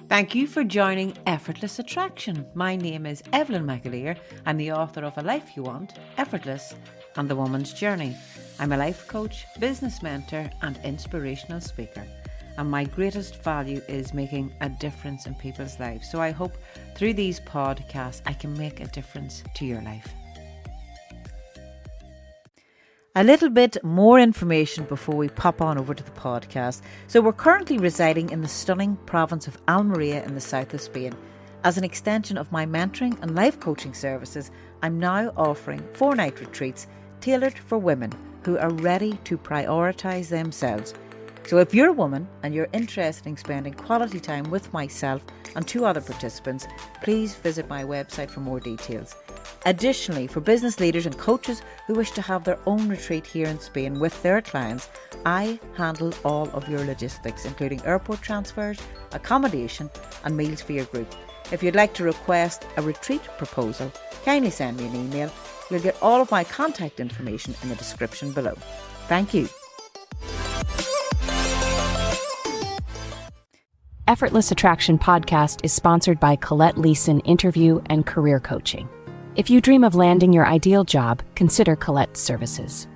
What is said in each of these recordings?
Thank you for joining Effortless Attraction. My name is Evelyn McAleer. I'm the author of A Life You Want, Effortless, and The Woman's Journey. I'm a life coach, business mentor, and inspirational speaker. And my greatest value is making a difference in people's lives. So I hope through these podcasts I can make a difference to your life. A little bit more information before we pop on over to the podcast. So we're currently residing in the stunning province of Almeria in the south of Spain. As an extension of my mentoring and life coaching services, I'm now offering 4-night retreats tailored for women who are ready to prioritise themselves. So if you're a woman and you're interested in spending quality time with myself and 2 other participants, please visit my website for more details. Additionally, for business leaders and coaches who wish to have their own retreat here in Spain with their clients, I handle all of your logistics, including airport transfers, accommodation and meals for your group. If you'd like to request a retreat proposal, kindly send me an email. You'll get all of my contact information in the description below. Thank you. Effortless Attraction podcast is sponsored by Colette Leeson Interview and Career Coaching. If you dream of landing your ideal job, consider Colette's services.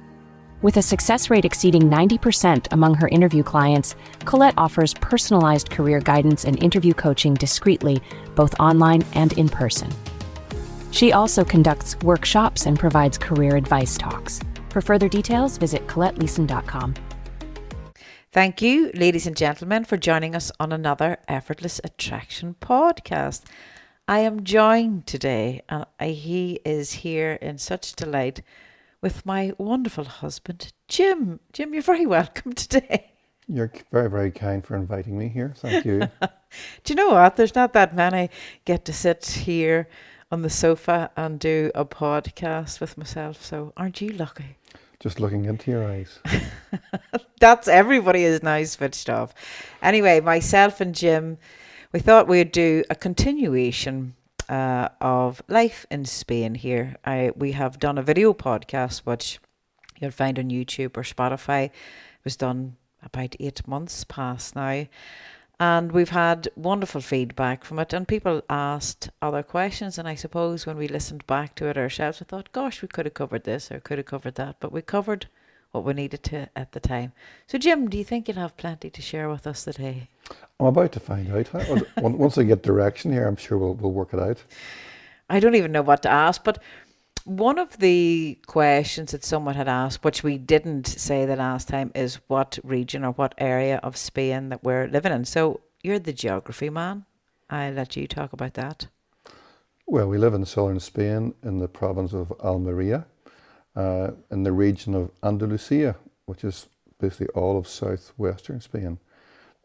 With a success rate exceeding 90% among her interview clients, Colette offers personalized career guidance and interview coaching discreetly, both online and in person. She also conducts workshops and provides career advice talks. For further details, visit ColetteLeeson.com. Thank you, ladies and gentlemen, for joining us on another Effortless Attraction podcast. I am joined today, and he is here in such delight with my wonderful husband, Jim. Jim, you're very welcome today. You're very, very kind for inviting me here. Thank you. Do you know what? There's not that many get to sit here on the sofa and do a podcast with myself, so aren't you lucky? Just looking into your eyes. That's everybody is now switched off. Anyway, myself and Jim, we thought we'd do a continuation of life in Spain here. We have done a video podcast, which you'll find on YouTube or Spotify. It was done about 8 months past now. And we've had wonderful feedback from it. And people asked other questions. And I suppose when we listened back to it ourselves, we thought, gosh, we could have covered this or could have covered that. But we covered what we needed to at the time. So, Jim, do you think you'll have plenty to share with us today? I'm about to find out. Once I get direction here, I'm sure we'll work it out. I don't even know what to ask, but one of the questions that someone had asked, which we didn't say the last time, is what region or what area of Spain that we're living in. So you're the geography man. I'll let you talk about that. Well, we live in southern Spain in the province of Almeria, in the region of Andalusia, which is basically all of southwestern Spain.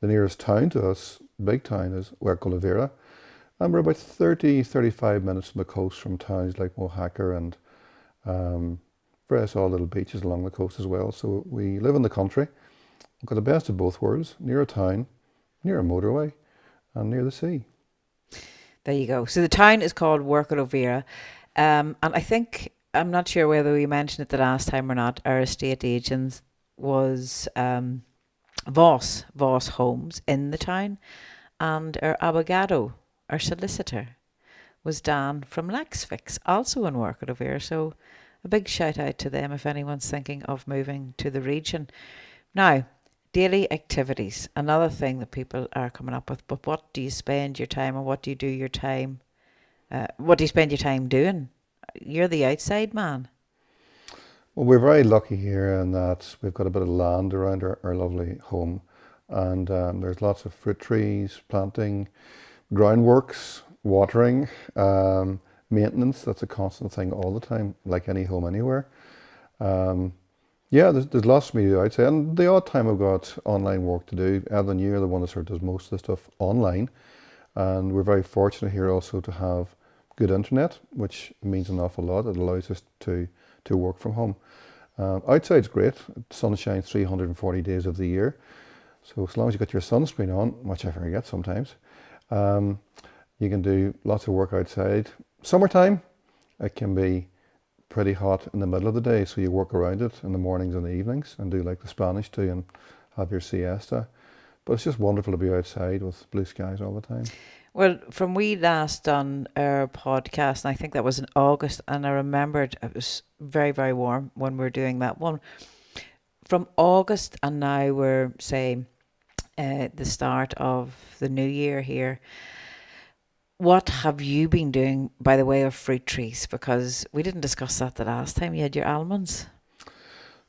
The nearest town to us, big town, is Huerco, and we're about 35 minutes from the coast from towns like Mojácar and various other little beaches along the coast as well. So we live in the country. We've got the best of both worlds, near a town, near a motorway, and near the sea. There you go. So the town is called Huerco. And I think, I'm not sure whether we mentioned it the last time or not, our estate agent was Voss Homes in the town, and our abogado, our solicitor, was Dan from Lexfix, also in Huerco. So a big shout out to them if anyone's thinking of moving to the region. Now, daily activities, another thing that people are coming up with, but what do you spend your time, or what do you do your time, what do you spend your time doing? You're the outside man. Well, we're very lucky here in that we've got a bit of land around our lovely home, and there's lots of fruit trees, planting, groundworks, watering, maintenance. That's a constant thing all the time, like any home anywhere. Yeah, there's lots for me to do, I'd say. And the odd time I've got online work to do. Evelyn, you're the one that sort of does most of the stuff online. And we're very fortunate here also to have good internet, which means an awful lot. It allows us to work from home. Outside's great. The sun shines 340 days of the year. So as long as you got your sunscreen on, which I forget sometimes, you can do lots of work outside. Summertime, it can be pretty hot in the middle of the day, so you work around it in the mornings and the evenings and do like the Spanish do and have your siesta. But it's just wonderful to be outside with blue skies all the time. Well, from we last done our podcast, and I think that was in August, and I remembered it was very, very warm when we were doing that one. From August, and now we're, say, the start of the new year here. What have you been doing by the way of fruit trees? Because we didn't discuss that the last time. You had your almonds.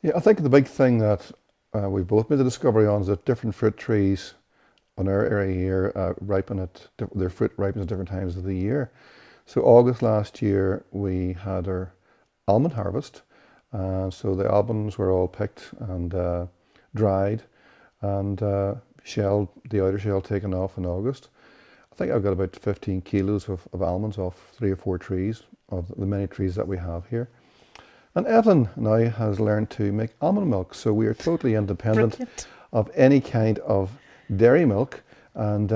Yeah, I think the big thing that we've both made the discovery on is that different fruit trees on our area here their fruit ripens at different times of the year. So August last year we had our almond harvest. So the almonds were all picked and dried and shelled, the outer shell taken off in August. I think I've got about 15 kilos of almonds off 3 or 4 trees of the many trees that we have here. And Evelyn now has learned to make almond milk, so we are totally independent Brilliant. of any kind of dairy milk. And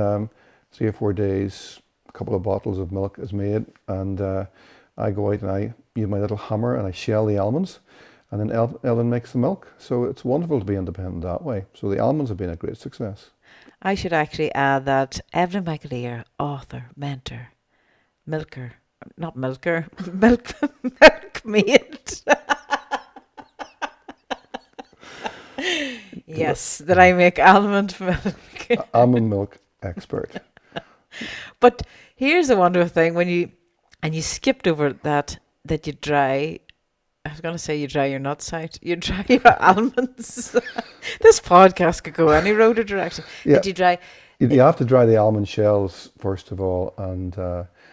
3 or 4 days, a couple of bottles of milk is made, and I go out and I use my little hammer and I shell the almonds, and then Evelyn makes the milk. So it's wonderful to be independent that way. So the almonds have been a great success. I should actually add that Evelyn McAleer, author, mentor, milker, not milker, milkmaid. Yes, that I make almond milk. Almond milk expert. But here's a wonderful thing when you skipped over that you dry. I was going to say you dry your nuts out. You dry your almonds. This podcast could go any road or direction. Yeah. Did you dry? You have to dry the almond shells first of all, and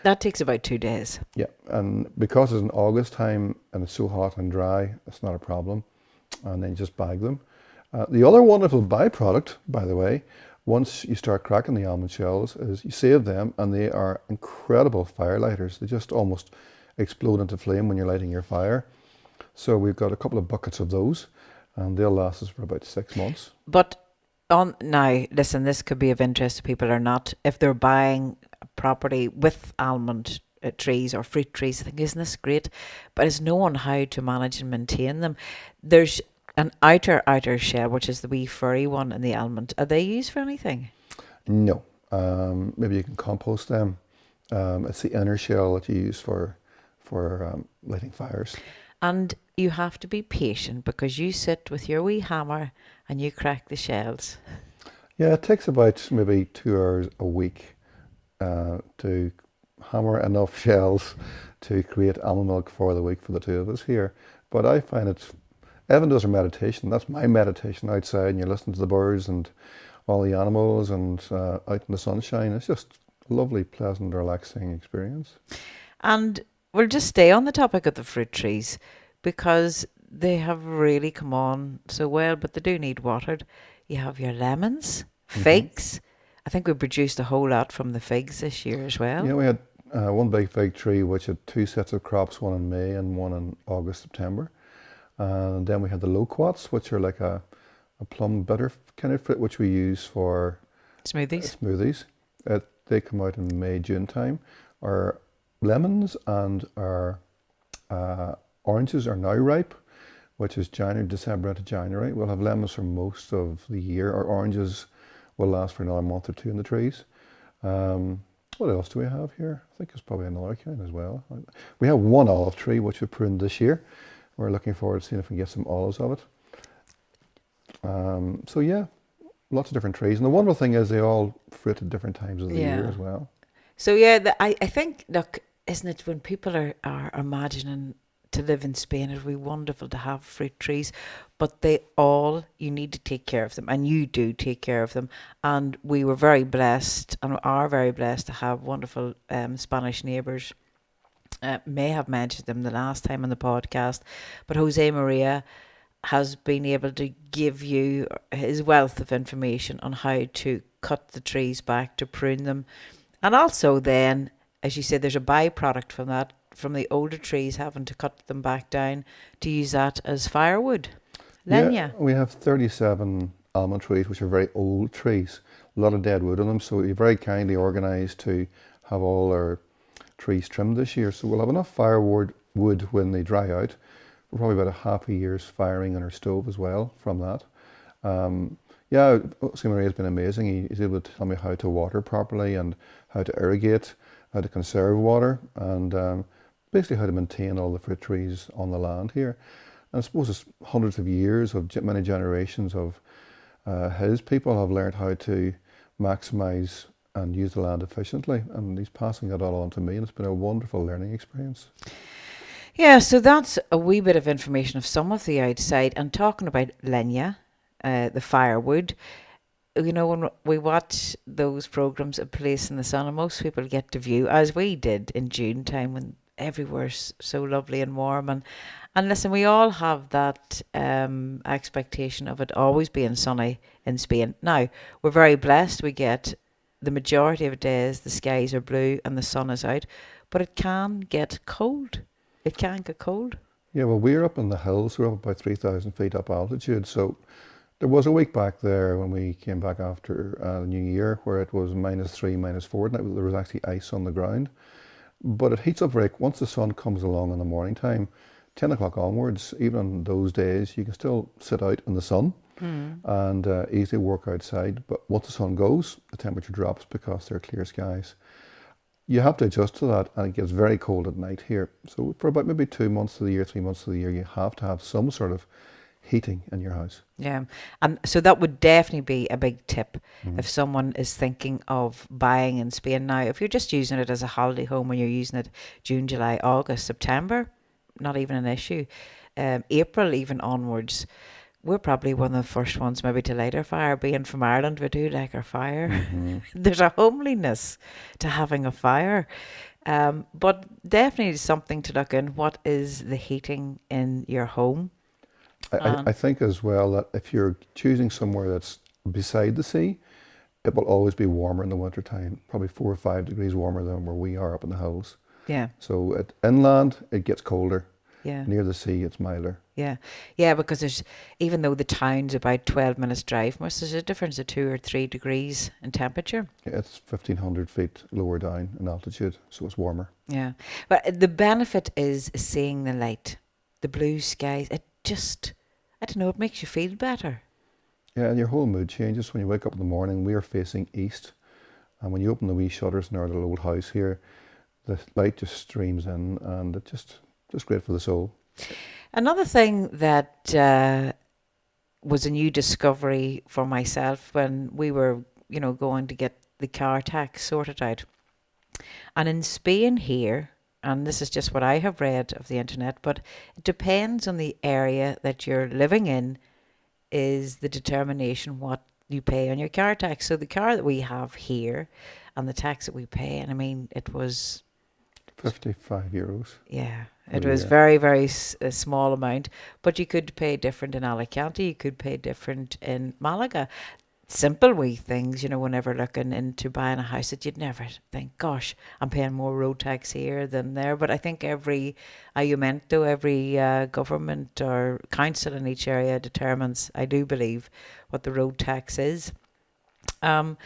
That takes about 2 days. yeah, and because it's in August time and it's so hot and dry, it's not a problem. And then you just bag them. The other wonderful byproduct, by the way, once you start cracking the almond shells, is you save them, and they are incredible fire lighters. They just almost explode into flame when you're lighting your fire. So we've got a couple of buckets of those, and they'll last us for about 6 months. But now, listen, this could be of interest to people or not. If they're buying a property with almond trees or fruit trees, I think, isn't this great? But it's known how to manage and maintain them. There's an outer shell, which is the wee furry one in the almond. Are they used for anything? No. Maybe you can compost them. It's the inner shell that you use for lighting fires. And you have to be patient because you sit with your wee hammer and you crack the shells. Yeah, it takes about maybe 2 hours a week to hammer enough shells to create almond milk for the week for the two of us here. But I find Evan does her meditation. That's my meditation outside, and you're listening to the birds and all the animals and out in the sunshine. It's just a lovely, pleasant, relaxing experience. And we'll just stay on the topic of the fruit trees because they have really come on so well, but they do need watered. You have your lemons, figs. I think we produced a whole lot from the figs this year as well. Yeah, we had one big fig tree which had 2 sets of crops, one in May and one in August, September. And then we had the loquats, which are like a plum bitter kind of fruit, which we use for Smoothies. They come out in May, June time. Our lemons and our oranges are now ripe, which is December into January. We'll have lemons for most of the year. Our oranges will last for another month or 2 in the trees. What else do we have here? I think there's probably another kind as well. We have one olive tree, which we pruned this year. We're looking forward to seeing if we can get some olives of it. So yeah, lots of different trees. And the wonderful thing is they all fruit at different times of the year as well. So yeah, I think, look, isn't it when people are imagining to live in Spain, it would be wonderful to have fruit trees, but you need to take care of them, and you do take care of them. And we were very blessed and are very blessed to have wonderful Spanish neighbours. May have mentioned them the last time on the podcast, but Jose Maria has been able to give you his wealth of information on how to cut the trees back, to prune them. And also then, as you said, there's a byproduct from that, from the older trees having to cut them back down to use that as firewood. Leña. Yeah, we have 37 almond trees, which are very old trees. A lot of dead wood on them, so we very kindly organised to have all our trees trimmed this year. So we'll have enough firewood when they dry out. We're probably about a half a year's firing on our stove as well from that. Yeah, Jose Maria has been amazing. He's able to tell me how to water properly and how to irrigate, how to conserve water, and basically how to maintain all the fruit trees on the land here. And I suppose it's hundreds of years of many generations of his people have learned how to maximise and use the land efficiently, and he's passing that all on to me, and it's been a wonderful learning experience. Yeah, so that's a wee bit of information of some of the outside. And talking about leña, the firewood, you know, when we watch those programs, A Place in the Sun, and most people get to view, as we did in June time when everywhere's so lovely and warm. And listen, we all have that expectation of it always being sunny in Spain. Now, we're very blessed. We get the majority of days the skies are blue and the sun is out, but it can get cold. It can get cold. Yeah, well, we're up in the hills. We're up about 3,000 feet up altitude. So there was a week back there when we came back after the New Year where it was -3, -4, and there was actually ice on the ground. But it heats up once the sun comes along in the morning time, 10 o'clock onwards, even on those days, you can still sit out in the sun and easily work outside. But once the sun goes, the temperature drops because there are clear skies. You have to adjust to that, and it gets very cold at night here. So for about maybe 2 months of the year, 3 months of the year, you have to have some sort of heating in your house. Yeah. And so that would definitely be a big tip if someone is thinking of buying in Spain now. If you're just using it as a holiday home and you're using it June, July, August, September, not even an issue. April even onwards, we're probably one of the first ones maybe to light our fire. Being from Ireland, we do like our fire. There's a homeliness to having a fire. But definitely something to look in. What is the heating in your home? I think as well that if you're choosing somewhere that's beside the sea, it will always be warmer in the winter time, probably 4 or 5 degrees warmer than where we are up in the hills. Yeah. So at inland, it gets colder. Yeah. Near the sea, it's milder. Yeah. Yeah, because there's, even though the town's about 12 minutes drive from us, there's a difference of 2 or 3 degrees in temperature. Yeah, it's 1,500 feet lower down in altitude, so it's warmer. Yeah. But the benefit is seeing the light, the blue skies. It just, I don't know, it makes you feel better. Yeah, and your whole mood changes when you wake up in the morning. We are facing east, and when you open the wee shutters in our little old house here, the light just streams in, and it's just great for the soul. Another thing that was a new discovery for myself when we were, going to get the car tax sorted out. And in Spain here, and this is just what I have read of the internet, but it depends on the area that you're living in, is the determination what you pay on your car tax. So the car that we have here and the tax that we pay, and I mean, it was 55 euros. Yeah, it was very, very a small amount, but you could pay different in Alicante, you could pay different in Malaga. Simple wee things, whenever looking into buying a house that you'd never think, gosh, I'm paying more road tax here than there. But I think every ayuntamiento, every government or council in each area determines, I do believe, what the road tax is. And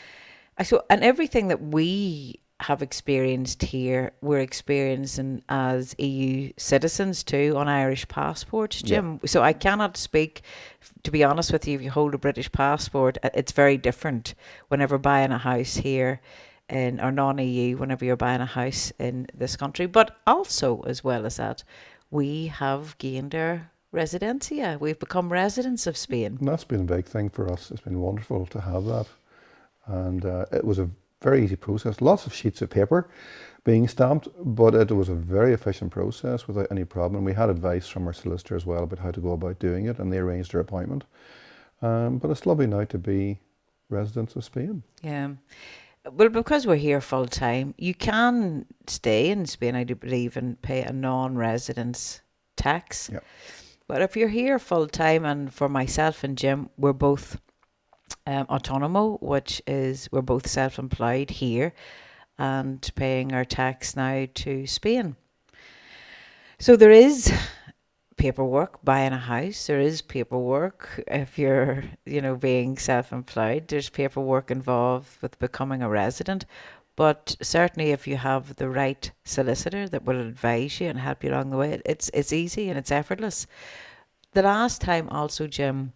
everything that we have experienced here, we're experiencing as EU citizens too on Irish passports, Jim. Yeah. So I cannot speak, to be honest with you, if you hold a British passport, it's very different whenever buying a house here or non-EU, whenever you're buying a house in this country. But also, as well as that, we have gained our residencia. We've become residents of Spain. And that's been a big thing for us. It's been wonderful to have that. And it was a very easy process, lots of sheets of paper being stamped, but it was a very efficient process without any problem. We had advice from our solicitor as well about how to go about doing it, and they arranged our appointment. But it's lovely now to be residents of Spain. Yeah. Well, because we're here full time, you can stay in Spain, I do believe, and pay a non-residence tax. Yeah. But if you're here full time, and for myself and Jim, we're both autonomo, which is we're both self-employed here and paying our tax now to Spain. So there is paperwork buying a house. There is paperwork if you're, being self-employed. There's paperwork involved with becoming a resident. But certainly if you have the right solicitor that will advise you and help you along the way, it's easy and it's effortless. The last time also, Jim,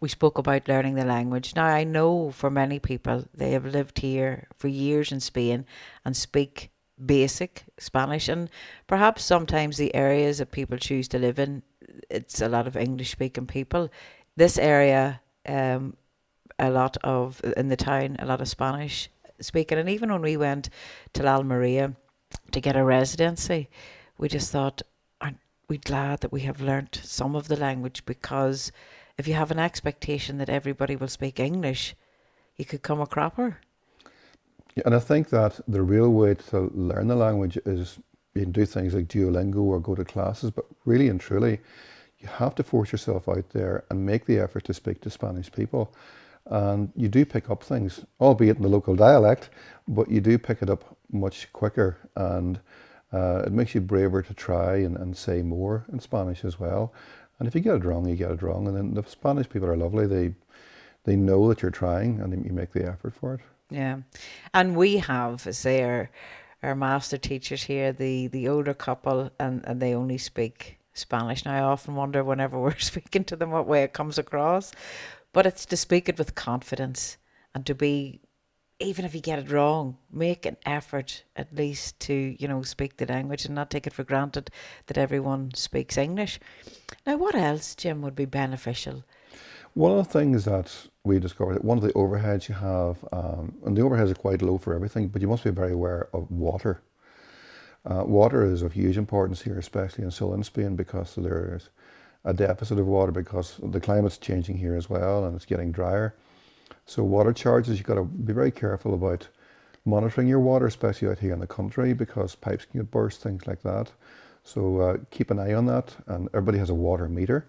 we spoke about learning the language. Now, I know for many people, they have lived here for years in Spain and speak basic Spanish, and perhaps sometimes the areas that people choose to live in, it's a lot of English speaking people. This area, a lot of, in the town, a lot of Spanish speaking. And even when we went to Almeria to get a residency, we just thought, aren't we glad that we have learnt some of the language? Because if you have an expectation that everybody will speak English, you could come a cropper. Yeah, and I think that the real way to learn the language is you can do things like Duolingo or go to classes, but really and truly, you have to force yourself out there and make the effort to speak to Spanish people. And you do pick up things, albeit in the local dialect, but you do pick it up much quicker, and it makes you braver to try and say more in Spanish as well. And if you get it wrong, you get it wrong. And then the Spanish people are lovely. They know that you're trying, and you make the effort for it. Yeah. And we have, as they are our master teachers here, the older couple, and they only speak Spanish. Now, I often wonder whenever we're speaking to them what way it comes across. But it's to speak it with confidence and to be, even if you get it wrong, make an effort at least to, speak the language and not take it for granted that everyone speaks English. Now, what else, Jim, would be beneficial? One of the things that we discovered, one of the overheads you have, and the overheads are quite low for everything, but you must be very aware of water. Water is of huge importance here, especially in southern Spain, because there's a deficit of water because the climate's changing here as well, and it's getting drier. So water charges, you've got to be very careful about monitoring your water, especially out here in the country, because pipes can get burst, things like that. So keep an eye on that, and everybody has a water meter.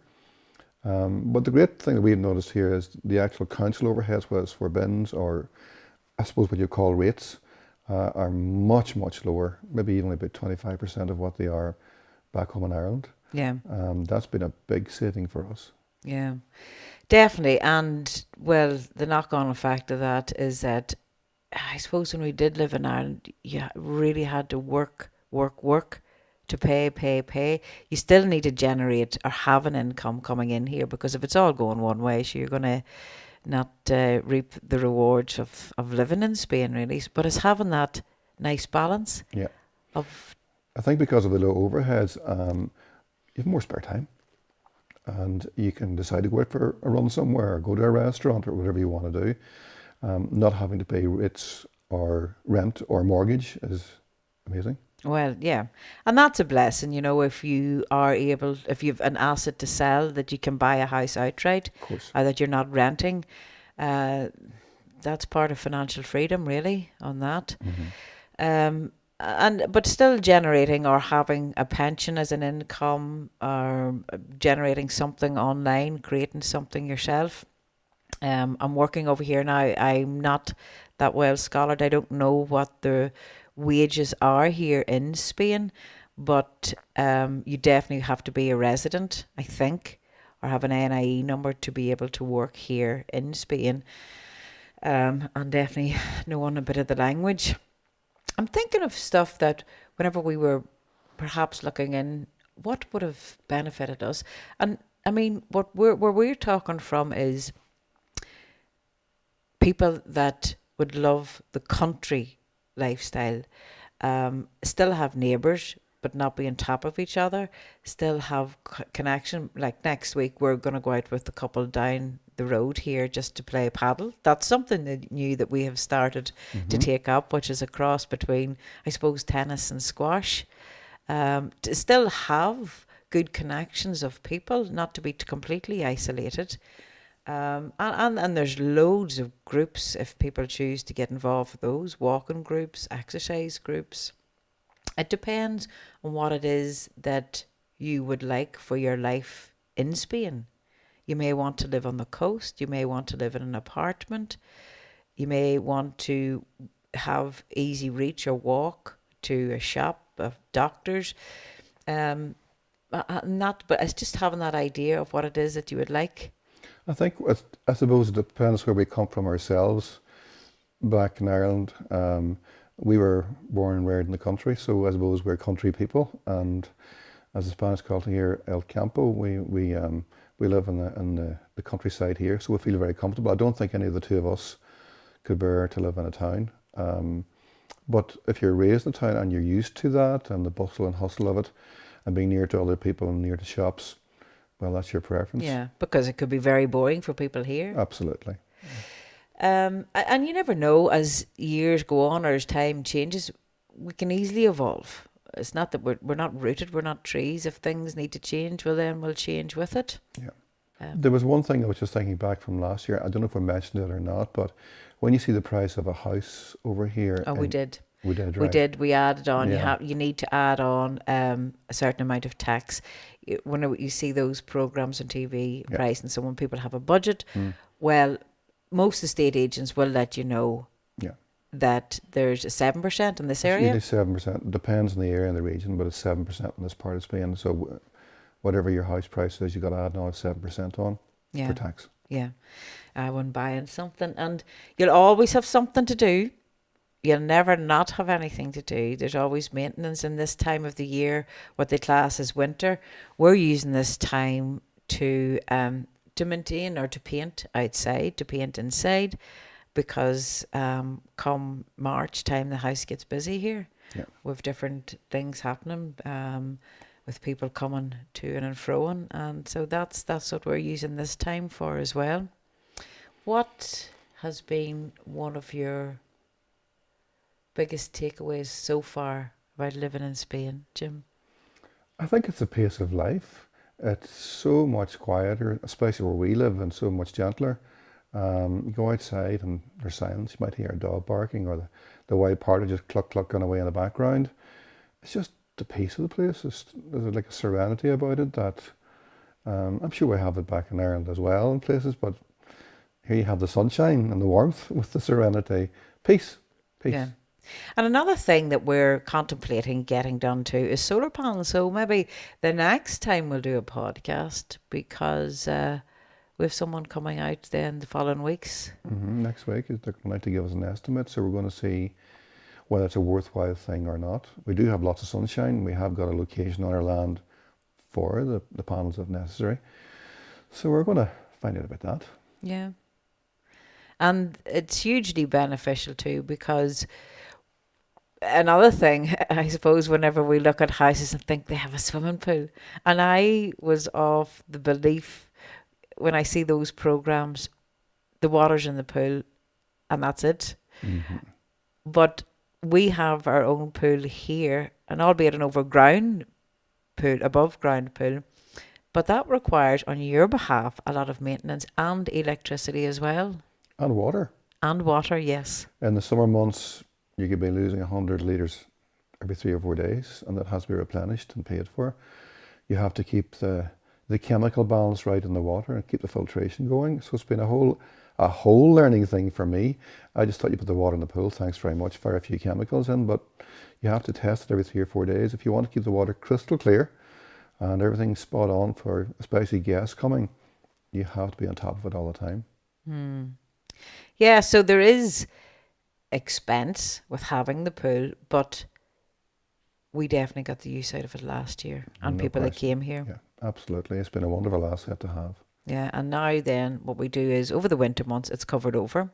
But the great thing that we've noticed here is the actual council overheads, whether it's for bins or I suppose what you call rates, are much, much lower, maybe even about 25% of what they are back home in Ireland. Yeah. That's been a big saving for us. Yeah, definitely. And well, the knock-on effect of that is that I suppose when we did live in Ireland, you really had to work to pay. You still need to generate or have an income coming in here, because if it's all going one way, so you're going to not reap the rewards of living in Spain, really. But it's having that nice balance. Yeah. Of I think because of the low overheads, you have more spare time, and you can decide to go out for a run somewhere or go to a restaurant or whatever you want to do. Not having to pay rates or rent or mortgage is amazing. Well, yeah. And that's a blessing, if you are able, if you've an asset to sell, that you can buy a house outright, Of course. or that you're not renting. That's part of financial freedom, really, on that. But still generating or having a pension as an income, or generating something online, creating something yourself. I'm working over here now. I'm not that well scholared. I don't know what the wages are here in Spain, but you definitely have to be a resident, I think, or have an NIE number to be able to work here in Spain, and definitely knowing a bit of the language. I'm thinking of stuff that whenever we were perhaps looking in, what would have benefited us. And I mean, where we're talking from is people that would love the country lifestyle, still have neighbours but not be on top of each other, still have connection. Like next week we're going to go out with the couple down the road here just to play paddle. That's something that new that we have started to take up, which is a cross between, I suppose, tennis and squash, to still have good connections of people, not to be completely isolated. And there's loads of groups if people choose to get involved with those, walking groups, exercise groups. It depends on what it is that you would like for your life in Spain. You may want to live on the coast, you may want to live in an apartment, you may want to have easy reach or walk to a shop, of doctors. But it's just having that idea of what it is that you would like. I suppose it depends where we come from ourselves. Back in Ireland, we were born and reared in the country, so I suppose we're country people. And as the Spanish call it here, El Campo, we We live in the countryside here, so we feel very comfortable. I don't think any of the two of us could bear to live in a town. But if you're raised in a town and you're used to that and the bustle and hustle of it and being near to other people and near to shops, well, that's your preference. Yeah, because it could be very boring for people here. Absolutely. And you never know, as years go on or as time changes, we can easily evolve. It's not that we're not rooted, we're not trees. If things need to change, well then we'll change with it. Yeah. There was one thing I was just thinking back from last year. I don't know if we mentioned it or not, but when you see the price of a house over here. Oh, we did. We did, right? We did. We added on. Yeah. You need to add on a certain amount of tax. When you see those programs on TV, Yeah. price, and so when people have a budget, well, most estate agents will let you know Yeah. that there's a 7% in this area. It's usually 7%. It depends on the area and the region, but it's 7% in this part of Spain. So whatever your house price is, you got to add now 7% on for tax. Yeah. When buying something, and you'll always have something to do. You'll never not have anything to do. There's always maintenance in this time of the year, what they class as winter. We're using this time to maintain or to paint outside, to paint inside, because come March time the house gets busy here. Yeah. With different things happening, with people coming to and froing, and so that's what we're using this time for as well. What has been one of your biggest takeaways so far about living in Spain, Jim? I think it's the pace of life. It's so much quieter, especially where we live, and so much gentler. You go outside and there's silence. You might hear a dog barking or the wild parrot just cluck clucking away in the background. It's just the pace of the place. There's like a serenity about it that I'm sure we have it back in Ireland as well in places, but here you have the sunshine and the warmth with the serenity. Peace. Yeah. And another thing that we're contemplating getting done too is solar panels. So maybe the next time we'll do a podcast, because we have someone coming out then the following weeks. Next week, they're going out to give us an estimate, so we're going to see whether it's a worthwhile thing or not. We do have lots of sunshine. We have got a location on our land for the panels if necessary. So we're going to find out about that. Yeah. And it's hugely beneficial too, because another thing, I suppose, whenever we look at houses and think they have a swimming pool, and I was of the belief when I see those programs, the water's in the pool and that's it. But we have our own pool here, and albeit an overground pool, above ground pool, but that requires on your behalf a lot of maintenance and electricity as well. And water. And water, yes. In the summer months, you could be losing 100 litres every 3 or 4 days, and that has to be replenished and paid for. You have to keep the chemical balance right in the water and keep the filtration going. So it's been a whole learning thing for me. I just thought you put the water in the pool, thanks very much, fire a few chemicals in, but you have to test it every 3 or 4 days if you want to keep the water crystal clear and everything spot on for especially guests coming. You have to be on top of it all the time. Yeah, so there is expense with having the pool, but we definitely got the use out of it last year, and No people that question. came here. Yeah, absolutely. It's been a wonderful asset to have. Yeah, and now then what we do is over the winter months it's covered over,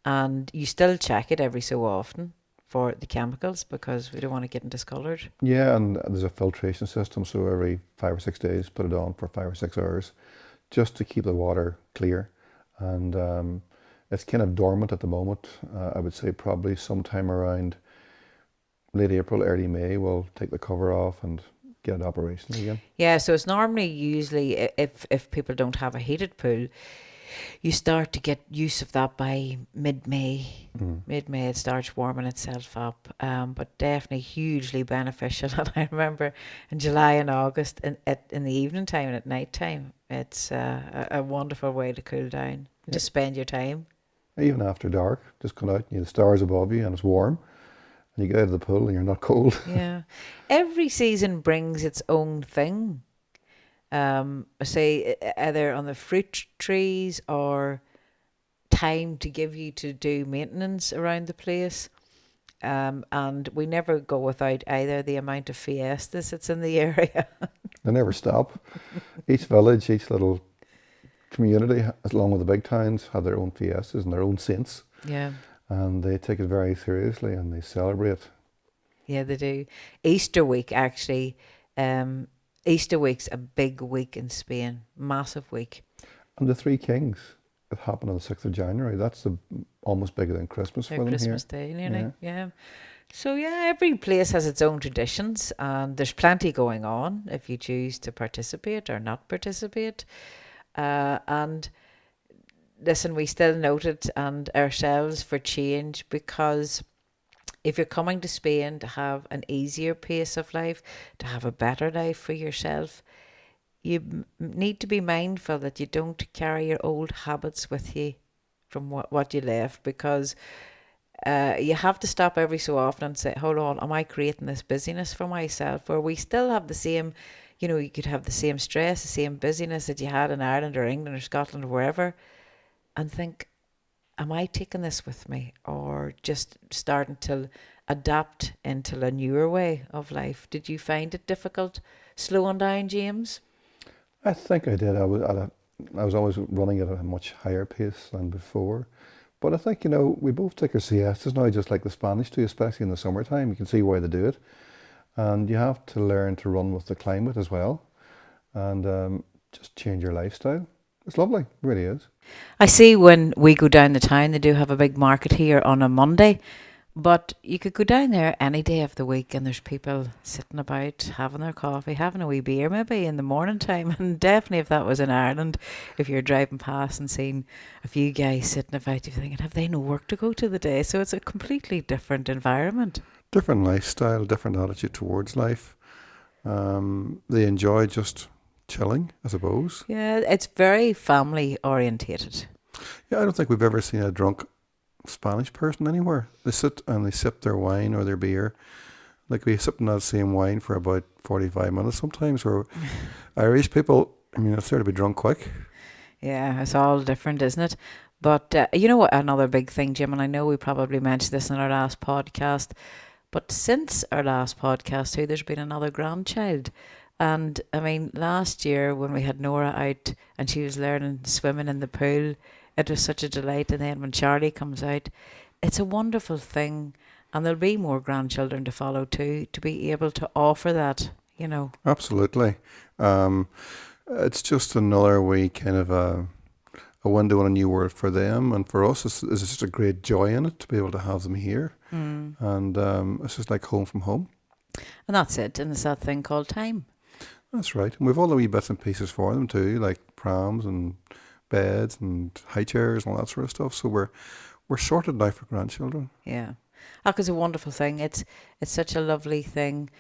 and you still check it every so often for the chemicals because we don't want to get discoloured. Yeah, and there's a filtration system, so every 5 or 6 days put it on for 5 or 6 hours just to keep the water clear. And it's kind of dormant at the moment. I would say probably sometime around late April, early May, we'll take the cover off and get it operational again. Yeah, so it's normally usually if people don't have a heated pool, you start to get use of that by mid-May. Mid-May it starts warming itself up, but definitely hugely beneficial. And I remember in July and August in the evening time and at night time, it's a wonderful way to cool down and to spend your time. Even after dark, just come out and you have the stars above you and it's warm. And you get out of the pool and you're not cold. Yeah. Every season brings its own thing. Say either on the fruit trees or time to give you to do maintenance around the place. And we never go without either the amount of fiestas that's in the area. They never stop. Each village, each little community, along with the big towns, have their own fiestas and their own saints, Yeah. and they take it very seriously and they celebrate. Yeah, they do. Easter week, actually. Um, Easter week's a big week in Spain. Massive week. And the Three Kings, it happened on the 6th of January. That's almost bigger than Christmas Their for them Christmas here. Day, nearly. Yeah. Yeah. So, yeah, every place has its own traditions, and there's plenty going on if you choose to participate or not participate. And listen, we still note it and ourselves for change, because if you're coming to Spain to have an easier pace of life, to have a better life for yourself, you need to be mindful that you don't carry your old habits with you from what you left, because you have to stop every so often and say, hold on, am I creating this busyness for myself? Or we still have the same, you could have the same stress, the same busyness that you had in Ireland or England or Scotland or wherever, and think, am I taking this with me, or just starting to adapt into a newer way of life? Did you find it difficult slowing down, James? I think I did. I was always running at a much higher pace than before. But I think, we both take our siestas now, just like the Spanish do, especially in the summertime. You can see why they do it. And you have to learn to run with the climate as well, and just change your lifestyle. It's lovely, it really is. I see when we go down the town, they do have a big market here on a Monday, but you could go down there any day of the week and there's people sitting about having their coffee, having a wee beer maybe in the morning time. And definitely if that was in Ireland, if you're driving past and seeing a few guys sitting about, you're thinking, have they no work to go to the day? So it's a completely different environment. Different lifestyle, different attitude towards life. They enjoy just chilling, I suppose. Yeah, it's very family orientated. Yeah, I don't think we've ever seen a drunk Spanish person anywhere. They sit and they sip their wine or their beer. Like we sip that same wine for about 45 minutes sometimes. Or Irish people, it's there to be drunk quick. Yeah, it's all different, isn't it? But you know what? Another big thing, Jim, and I know we probably mentioned this in our last podcast, but since our last podcast too, there's been another grandchild. And I mean, last year when we had Nora out and she was learning swimming in the pool, it was such a delight. And then when Charlie comes out, it's a wonderful thing. And there'll be more grandchildren to follow too, to be able to offer that. Absolutely. It's just another way kind of a window on a new world for them. And for us, it's just a great joy in it to be able to have them here. And it's just like home from home. And that's it. And it's that thing called time. That's right. And we've all the wee bits and pieces for them too, like prams and beds and high chairs and all that sort of stuff. So we're sorted now for grandchildren. Yeah. It's a wonderful thing. It's such a lovely thing.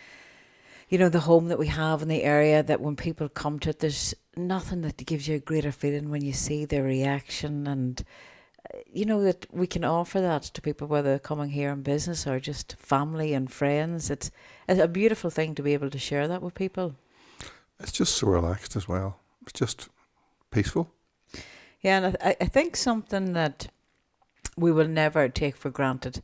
The home that we have in the area, that when people come to it, there's nothing that gives you a greater feeling when you see their reaction, and that we can offer that to people, whether they're coming here in business or just family and friends. It's a beautiful thing to be able to share that with people. It's just so relaxed as well. It's just peaceful. Yeah, and I think something that we will never take for granted,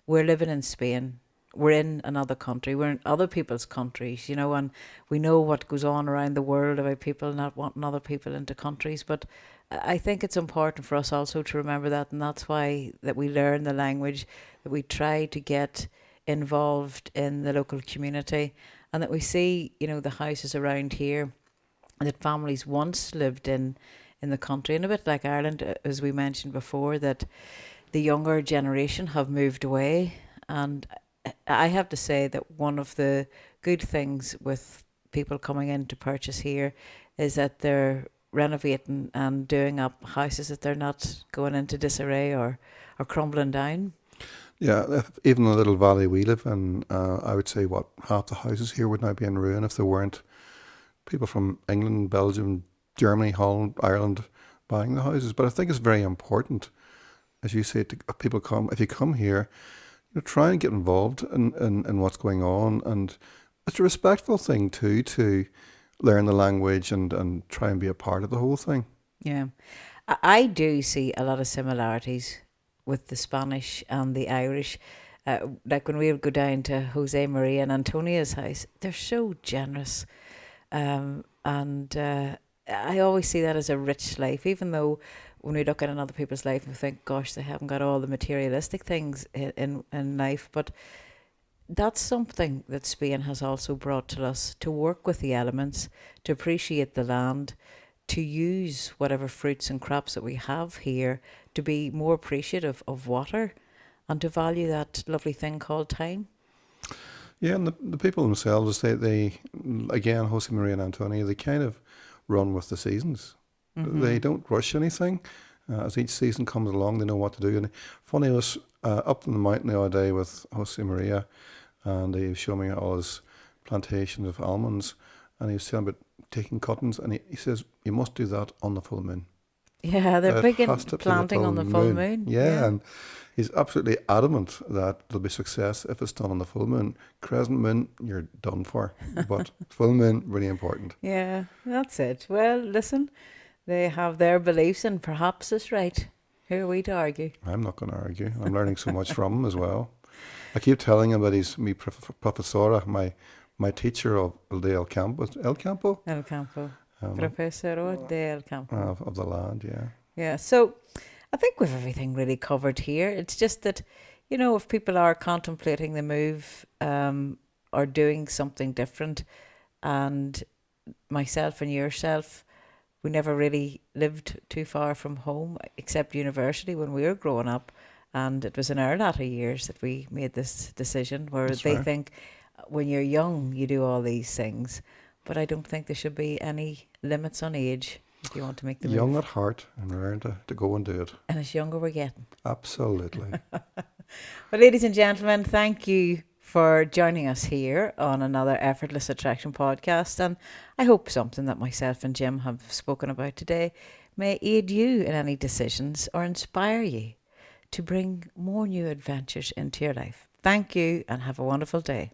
we're living in Spain. We're in another country. We're in other people's countries, and we know what goes on around the world about people not wanting other people into countries. But I think it's important for us also to remember that, and that's why that we learn the language, that we try to get involved in the local community, and that we see, the houses around here that families once lived in the country, and a bit like Ireland, as we mentioned before, that the younger generation have moved away. And I have to say that one of the good things with people coming in to purchase here is that they're renovating and doing up houses, that they're not going into disarray or crumbling down. Yeah, even the little valley we live in, I would say half the houses here would now be in ruin if there weren't people from England, Belgium, Germany, Holland, Ireland buying the houses. But I think it's very important, as you say, if you come here, try and get involved in what's going on. And it's a respectful thing too, to learn the language and try and be a part of the whole thing. Yeah. I do see a lot of similarities with the Spanish and the Irish. Like when we would go down to Jose Maria and Antonia's house, they're so generous. And I always see that as a rich life, even though when we look at another people's life, we think, gosh, they haven't got all the materialistic things in life. But that's something that Spain has also brought to us, to work with the elements, to appreciate the land, to use whatever fruits and crops that we have here, to be more appreciative of water and to value that lovely thing called time. Yeah, and the people themselves, they again, Jose Maria and Antonio, they kind of run with the seasons. They don't rush anything. As each season comes along, they know what to do. And funny, I was up in the mountain the other day with Jose Maria, and he was showing me all his plantations of almonds, and he was saying about taking cuttings, and he says, you must do that on the full moon. Yeah, they're It big in has to be planting on the full moon. Yeah, and he's absolutely adamant that there'll be success if it's done on the full moon. Crescent moon, you're done for. But full moon, really important. Yeah, that's it. Well, listen, they have their beliefs and perhaps it's right. Who are we to argue? I'm not going to argue. I'm learning so much from him as well. I keep telling him that he's me professora, my teacher of El Campo. El Campo? El Campo. Professor del Campo. Of the land, yeah. Yeah, so I think we've everything really covered here. It's just that, you know, if people are contemplating the move or doing something different, and myself and yourself, we never really lived too far from home except university when we were growing up, and it was in our latter years that we made this decision where That's they right. think when you're young you do all these things, but I don't think there should be any limits on age if you want to make the Young move. at heart and learn to go and do it. And as younger we're getting. Absolutely. Well, ladies and gentlemen, thank you for joining us here on another Effortless Attraction podcast. And I hope something that myself and Jim have spoken about today may aid you in any decisions or inspire you to bring more new adventures into your life. Thank you and have a wonderful day.